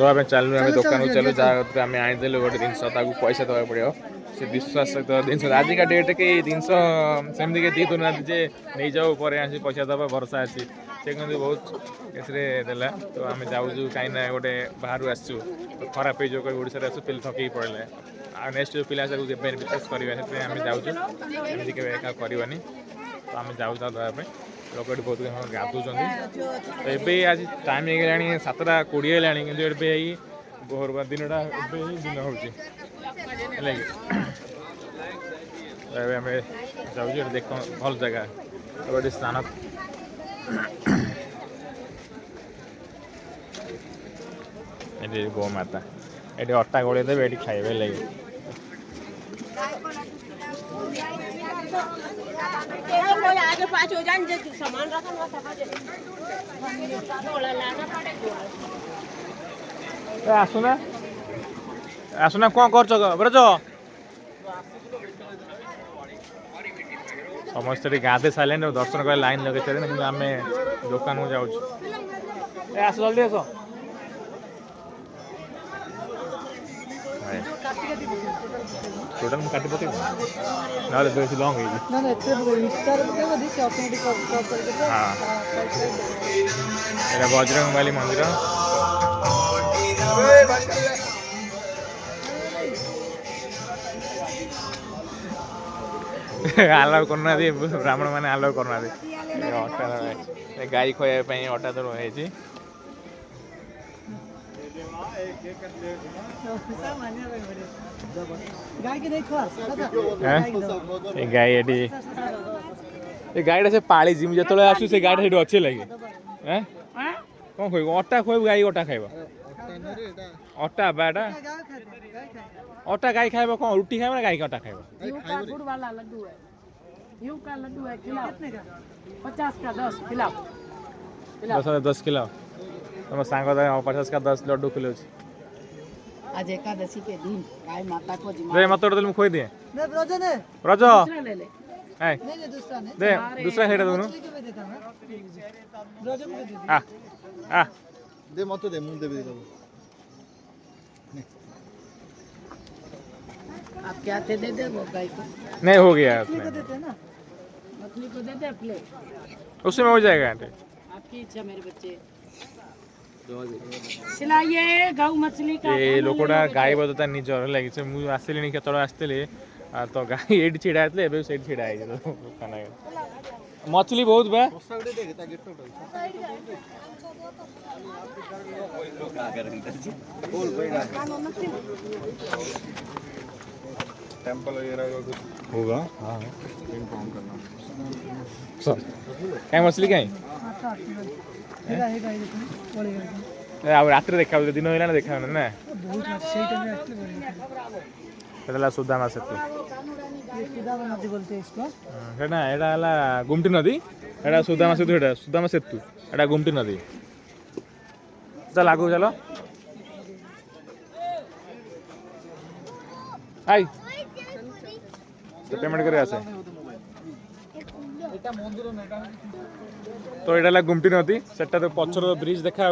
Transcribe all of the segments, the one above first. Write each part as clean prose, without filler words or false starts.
दवाई चलू आम दुकान को चलू जहाँ आम आनीदेलु गोटे जिन पैसा दवा पड़ो से विश्वास सहित जिन आजिका डेट के जिनस सेमती के दी दूना जे नहीं जाओ पर आसी पैसा दबा भरोसा अच्छी से कहते बहुत देला तो आम जाऊँ कहीं गोटे बाहर आसचु तो खराब हो ओडिशा आसू पिल थकई पड़े आ नेक्स्ट जो पिला विश्वास करेंगे से आम जाऊँ एमती के करवानी तो आम जाऊँ दवाई लोक बहुत गाधुंट तो ये आज टाइम हो गला 7:20 है कि भोर दिनटा दिन हो जाऊँ देख भल जगह गोटे स्थान ये गो माता ये अटा गोल देवे ये खाइबे लगे आसुना आसुना कौन कर ब्रज समस्त गाधे सारे दर्शन कर लाइन लगे कि आम दुकान को जाऊँ आस जल्दी आस टोटल काटी पक ना बेस लंग हाँ बजरंग बाली मंदिर आलाउ करना ब्राह्मण मैंने आलाउ करना गाई खावाई अटा तो रही गाई गाईटा से पाली जिम जो आसू से गाड़ी अच्छे लगे कौन खुब अटा खुब गाई अटा खाइब अटा बाटा अटा गाई खाइब कौन रुटी खाइब ना गाई अटा खाइब 10 किलो तुम सांग 50 का 10 लड्डू खिलो आज एकादशी के दिन गाय माता को दे मत तो खोई दिए ब्रज दे दूसरा हेड दोनों आ आ दे मत दे मुंह दे भी दे आप क्या थे दे दे वो गाय को नहीं हो गया देते ना मछली को दे दे प्लेट उसमें हो जाएगा आपकी इच्छा मेरे बच्चे खिलाइए गौ मछली का ये लोकटा गाय बदता निजर लगे से मु आसली केतल आसते तो गाय ये छिड़ा एवं से छिड़ा मछली बहुत बा टेंपल होगा हाँ क्या मछली कहीं रात देखा दिन है ना देखा ना सुदामा सेतु गुमटी नदी एटा सुदामा सेतु सुदामा सेतु एटा गुमटी नदी चल आगू चलो आई पेमेंट कर तो यहाँ गुमटी नदी से पचर ब्रिज देखा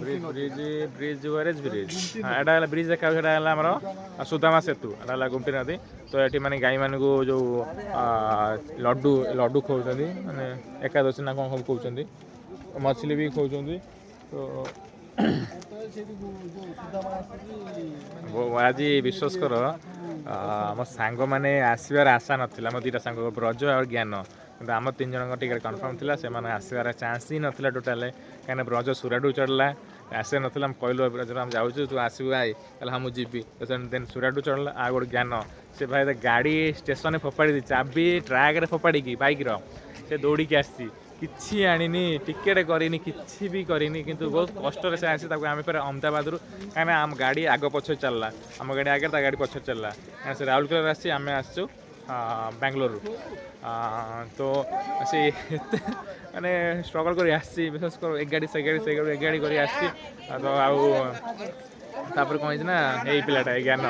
ब्रिज ब्रिज ओवरेज ब्रिज हाँ यहाँ ब्रिज देखा सुदामा सेतु यहाँ गुमटी नदी तो ये माने गाई मान को जो लड्डू लड्डू खाऊँ माने एकादशी ना कौन सब कहते मछली भी खाऊँ तो आज विश्वास कर आम सांग मैंने आसबार आशा नाला आम 2टा सांग ब्रज और ज्ञान कि आम 3 जन टिकट कन्फर्म था से आसबार चान्स ही नाला टोटाल कहीं ब्रज सुराडू चढ़ला आसे नाला कहलु ब्रज आम जाऊँ तू आसबू आई हाँ मुझे देन सुराडू चढ़ला आ गोटे ज्ञान से भाई गाड़ी स्टेशन फोपाड़ी चाबी ट्राक फोपाड़ी बैक से दौड़ी आसी किसी आनी टिकेट करनी किसी भी करनी किंतु बहुत कष्ट से आसी आम फिर अहमदाबाद कहीं आम गाड़ी आग पछ चलला आम गाड़ी आगे गाड़ी पछ चलला कहीं से राउरकेला आसी आम आसचु बेंगलोर तो से माने स्ट्रगल कर विशेष कर एक गाड़ी से गाड़ी से गाड़ी एक गाड़ी कर आसी तो आपर कौन ना यही पिलाटा ज्ञान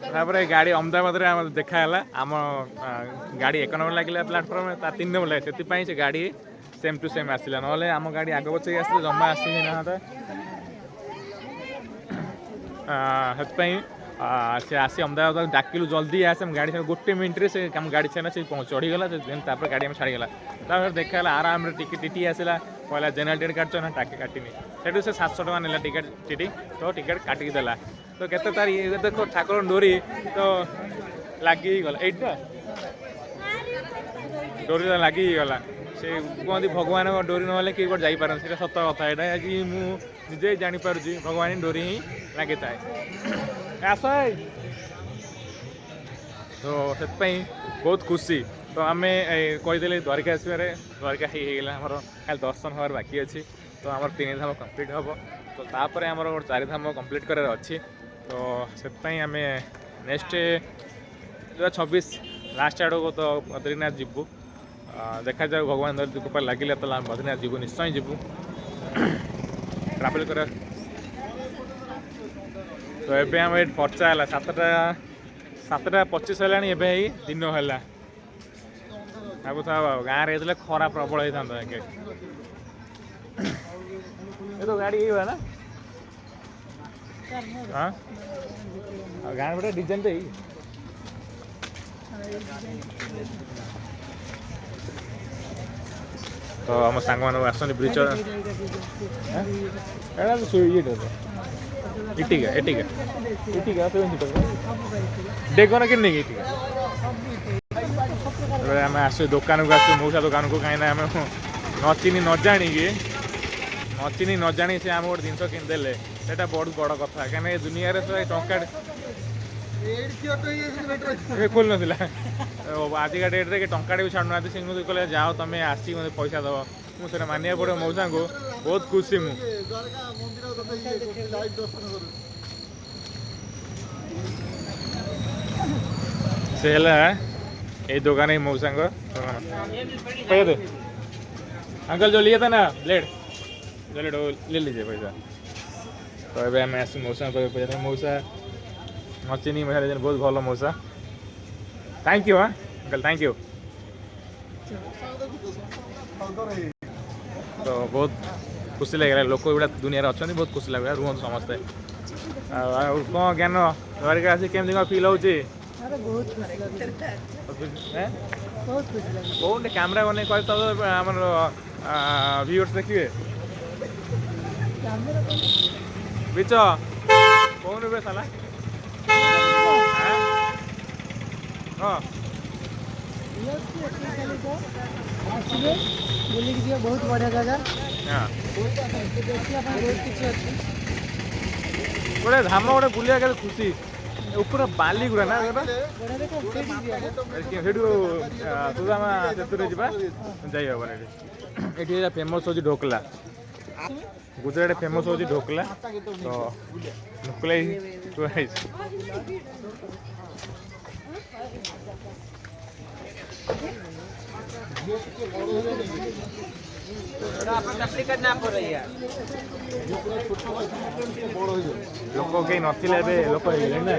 तापर गाड़ी अहमदाबाद देखा आम गाड़ी 1 नंबर लगे प्लाटफर्म 3 नंबर लगे से गाड़ी सेम टू सेम आसला ना आम गाड़ी आग पचे आस जमा आसी ना ସେଥିପାଇଁ ସେ ଆସି ଅହମ୍ମଦାବାଦ ଡାକିଲୁ ଜଲ୍ଦି ଆସେ ଗାଡ଼ି ଗୋଟେ ମିନିଟ୍ରେ ସେ ଆମ ଗାଡ଼ି ଛାଡ଼ିଲା ସେ ଚଢ଼ିଗଲା ତାପରେ ଗାଡ଼ି ଆମେ ଛାଡ଼ିଗଲା ତାପରେ ଦେଖା ହେଲା ଆରାମରେ ଟିଟି ଆସିଲା କହିଲା ଜେନେରାଲ ଟିକେଟ୍ କାଟଛ ନା କାଟିନି ସେଠୁ ସେ 700 ଟଙ୍କା ନେଲା ଟିକେଟ୍ ଟିଟି ତ ଟିକେଟ୍ କାଟିକି ଦେଲା ତ କେତେ ତାର ଇଏ ଦେଖ ଠାକୁର ଡୋରି ତ ଲାଗିଗଲା ଏଇଟା ଡୋରି ଲାଗିଗଲା ସେ କୁହନ୍ତି ଭଗବାନଙ୍କ ଡୋରି ନହେଲେ କେହି କୁଆଡ଼େ ଯାଇପାରନ୍ତି ସେଇଟା ସତ କଥା ଏଇଟା ଆଜି ମୁଁ ନିଜେ ଜାଣିପାରୁଛି ଭଗବାନ ଡୋରି ହିଁ ଲାଗିଥାଏ ଆସ ତ ସେଥିପାଇଁ ବହୁତ ଖୁସି ତ ଆମେ କହିଦେଲେ ଦ୍ୱାରିକା ଆସିବାରେ ଦ୍ୱାରିକା ହେଇଗଲା ଆମର ଖାଲି ଦର୍ଶନ ହେବାର ବାକି ଅଛି ତ ଆମର 3 ଧାମ କମ୍ପ୍ଲିଟ୍ ହେବ ତ ତାପରେ ଆମର ଗୋଟେ 4 ଧାମ କମ୍ପ୍ଲିଟ୍ କରିବାର ଅଛି ତ ସେଥିପାଇଁ ଆମେ ନେକ୍ସଟ 2026 ଲାଷ୍ଟ ଆଡ଼କୁ ତ ବଦ୍ରୀନାଥ ଯିବୁ ଦେଖାଯାଉ ଭଗବାନ କୃପା ଲାଗିଲା ତାହେଲେ ଆମେ ବଦ୍ରୀନାଥ ଯିବୁ ନିଶ୍ଚୟ ଯିବୁ ଟ୍ରାଭେଲ୍ କରିବା ତ ଏବେ ଆମେ ଏଠି ପର୍ଚା ହେଲା 7:25 ହେଲାଣି ଏବେ ହେଇ ଦିନ ହେଲା ଭାବୁଥାଉ ଆଉ ଗାଁରେ ହେଇଥିଲେ ଖରା ପ୍ରବଳ ହେଇଥାନ୍ତା ଏକେ ଏ ତ ଗାଡ଼ି ହେଇଗଲା ନା ହଁ ଆଉ ଗାଁ ଗୋଟେ ଡିଜାଇନ୍ ଦେଇ ତ ଆମ ସାଙ୍ଗମାନଙ୍କୁ ଆସନ୍ତି ବ୍ରିଜ ଇଟିକା ଡେଗନ କେମିତି ନେଇକି ଇଟିକା ଆମେ ଆସୁ ଦୋକାନକୁ ଆସୁ ମଉସା ଦୋକାନକୁ କାହିଁକିନା ଆମେ ନ ଜାଣି ସେ ଆମେ ଗୋଟେ ଜିନିଷ କିଣିଦେଲେ ସେଇଟା ବହୁତ ବଡ଼ କଥା କାହିଁକିନା ଏ ଦୁନିଆରେ ତ ଟଙ୍କା ଖୋଲି ନଥିଲା ଆଜିକା ଡେଟ୍ରେ ଟଙ୍କାଟେ ବି ଛାଡ଼ୁନାହାନ୍ତି ସେ ମୋତେ କହିଲେ ଯାଅ ତମେ ଆସିକି ମୋତେ ପଇସା ଦେବ ମୁଁ ସେଇଟା ମାନିବାକୁ ପଡ଼ିବ ମଉସାଙ୍କୁ ବହୁତ ଖୁସି ମୁଁ ସେ ହେଲା यही दुकान है मौसा को पैसा दे अंकल जो लिया था ना ब्लेड ले लीजिए पैसा तो अभी मैं आस मौसा पैसा मौसा मचिनी मौसा बहुत भल मौसा थैंक यू हाँ अंकल थैंक यू तो बहुत खुशी लगे लोक गुड़ा दुनिया अच्छा बहुत खुशी लगे रुहत समस्ते कौन ज्ञान द्वारिका आसी केमती कौन फिल होची कौन कैमरा बने कह तो आम व्यूअर्स देखिए बिच कौन रुपये साला हाँ बहुत बढ़िया जगह गोटे धाम गोटे बुलिया के खुशी ऊपर बाली गुड़ा ना सुदामा सेतु जाई हम ये फेमस हो ढोकला गुजरात फेमस हो ढोकला तो ढोकला लोक कहीं नथिले लोक ना